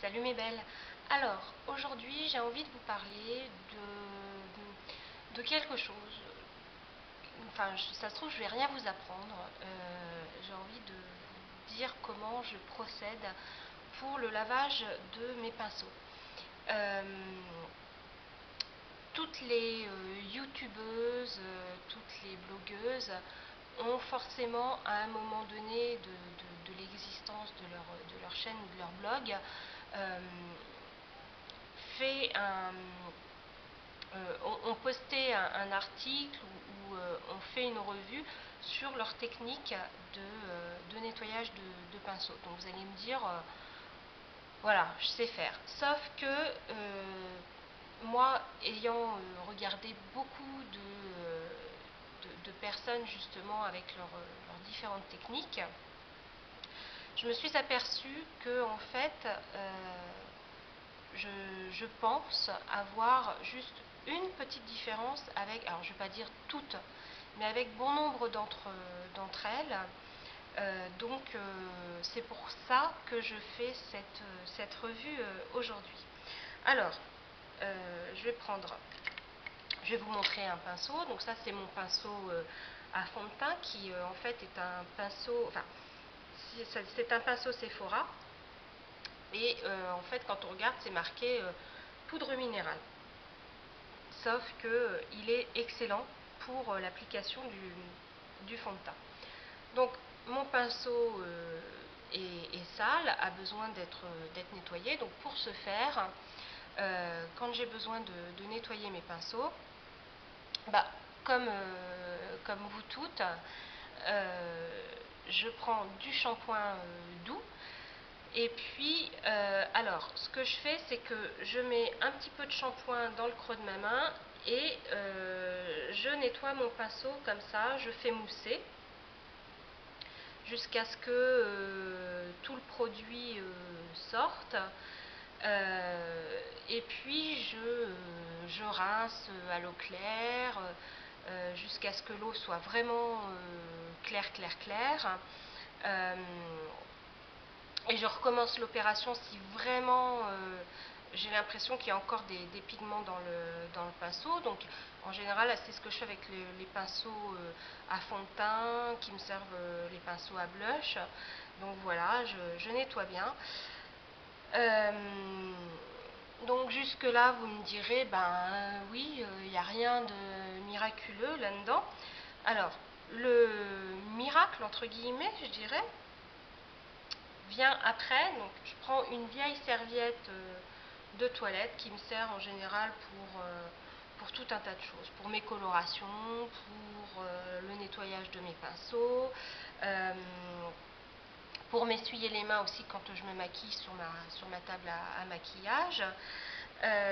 Salut mes belles. Alors, aujourd'hui, j'ai envie de vous parler de quelque chose. Enfin, ça se trouve, je vais rien vous apprendre. J'ai envie de vous dire comment je procède pour le lavage de mes pinceaux. Toutes les youtubeuses, toutes les blogueuses ont forcément à un moment donné de l'existence de leur chaîne ou de leur blog fait ont posté un article ou ont fait une revue sur leur technique de nettoyage de pinceaux. Donc vous allez me dire, voilà, je sais faire. Sauf que moi, ayant regardé beaucoup de personnes justement avec leurs différentes techniques, je me suis aperçue que en fait, je pense avoir juste une petite différence avec, alors je ne vais pas dire toutes, mais avec bon nombre d'entre elles. Donc c'est pour ça que je fais cette revue aujourd'hui. Alors, je vais vous montrer un pinceau. Donc ça, c'est mon pinceau à fond de teint qui en fait est un pinceau, enfin c'est un pinceau Sephora. Et en fait, quand on regarde, c'est marqué poudre minérale. Sauf que il est excellent pour l'application du fond de teint. Donc mon pinceau est sale, a besoin d'être nettoyé. Donc pour ce faire, quand j'ai besoin de nettoyer mes pinceaux, comme vous toutes, je prends du shampoing doux. Et puis, alors, ce que je fais, c'est que je mets un petit peu de shampoing dans le creux de ma main et je nettoie mon pinceau comme ça, je fais mousser jusqu'à ce que tout le produit sorte. Et puis, je rince à l'eau claire jusqu'à ce que l'eau soit vraiment claire. Et je recommence l'opération si vraiment j'ai l'impression qu'il y a encore des pigments dans le pinceau. Donc en général, c'est ce que je fais avec les pinceaux à fond de teint qui me servent les pinceaux à blush. Donc voilà, je nettoie bien. Donc jusque là vous me direz, oui, il n'y a rien de miraculeux là-dedans. Alors le miracle entre guillemets, je dirais, vient après. Donc je prends une vieille serviette de toilette qui me sert en général pour tout un tas de choses, pour mes colorations, pour le nettoyage de mes pinceaux, pour m'essuyer les mains aussi quand je me maquille sur ma table à maquillage.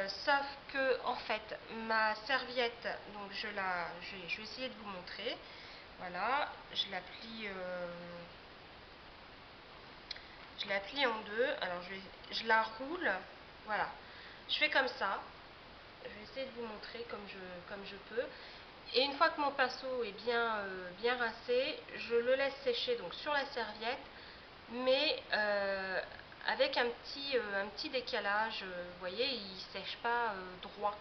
Sauf que en fait ma serviette, donc je vais essayer de vous montrer. Voilà, je la plie en deux. Alors je la roule, voilà, je fais comme ça. Je vais essayer de vous montrer comme je peux. Et une fois que mon pinceau est bien rincé, je le laisse sécher donc sur la serviette, mais avec un petit décalage. Vous voyez, il ne sèche pas droit.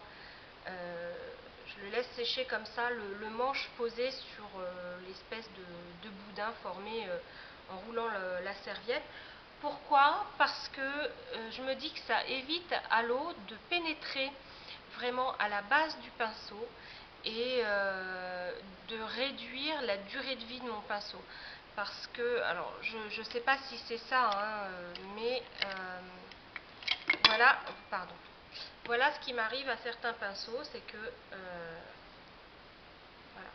Je le laisse sécher comme ça, le manche posé sur l'espèce de boudin formé en roulant la serviette. Pourquoi? Parce que je me dis que ça évite à l'eau de pénétrer vraiment à la base du pinceau et de réduire la durée de vie de mon pinceau. Parce que, alors je ne sais pas si c'est ça, hein, mais voilà, pardon. Voilà ce qui m'arrive à certains pinceaux, c'est que voilà.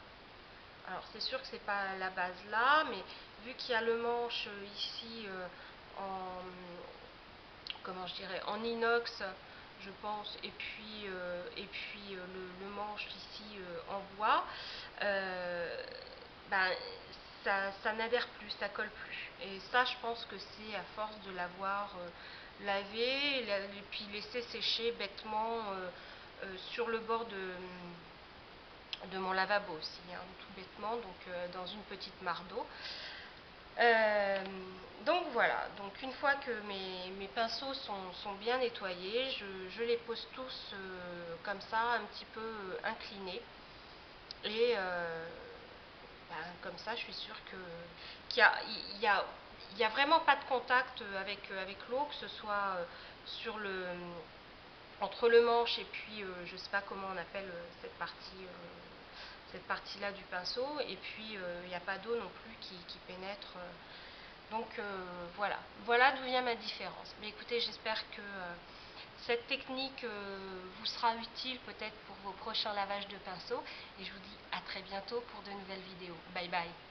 Alors c'est sûr que c'est pas la base là, mais vu qu'il y a le manche ici en, comment je dirais, en inox, je pense, et puis le manche ici en bois, ben, ça n'adhère plus, ça colle plus. Et ça, je pense que c'est à force de l'avoir lavé et puis laissé sécher bêtement sur le bord de mon lavabo aussi, hein, tout bêtement, donc dans une petite mare d'eau. Euh, donc voilà, donc une fois que mes pinceaux sont bien nettoyés, je les pose tous comme ça, un petit peu inclinés. Et ben, comme ça, je suis sûre qu'il y a, il y a, il y a vraiment pas de contact avec l'eau, que ce soit sur entre le manche et puis je sais pas comment on appelle cette partie-là du pinceau, et puis il n'y a pas d'eau non plus qui pénètre. Donc voilà d'où vient ma différence. Mais écoutez, j'espère que cette technique vous sera utile peut-être pour vos prochains lavages de pinceau, et je vous dis à très bientôt pour de nouvelles vidéos. Bye bye.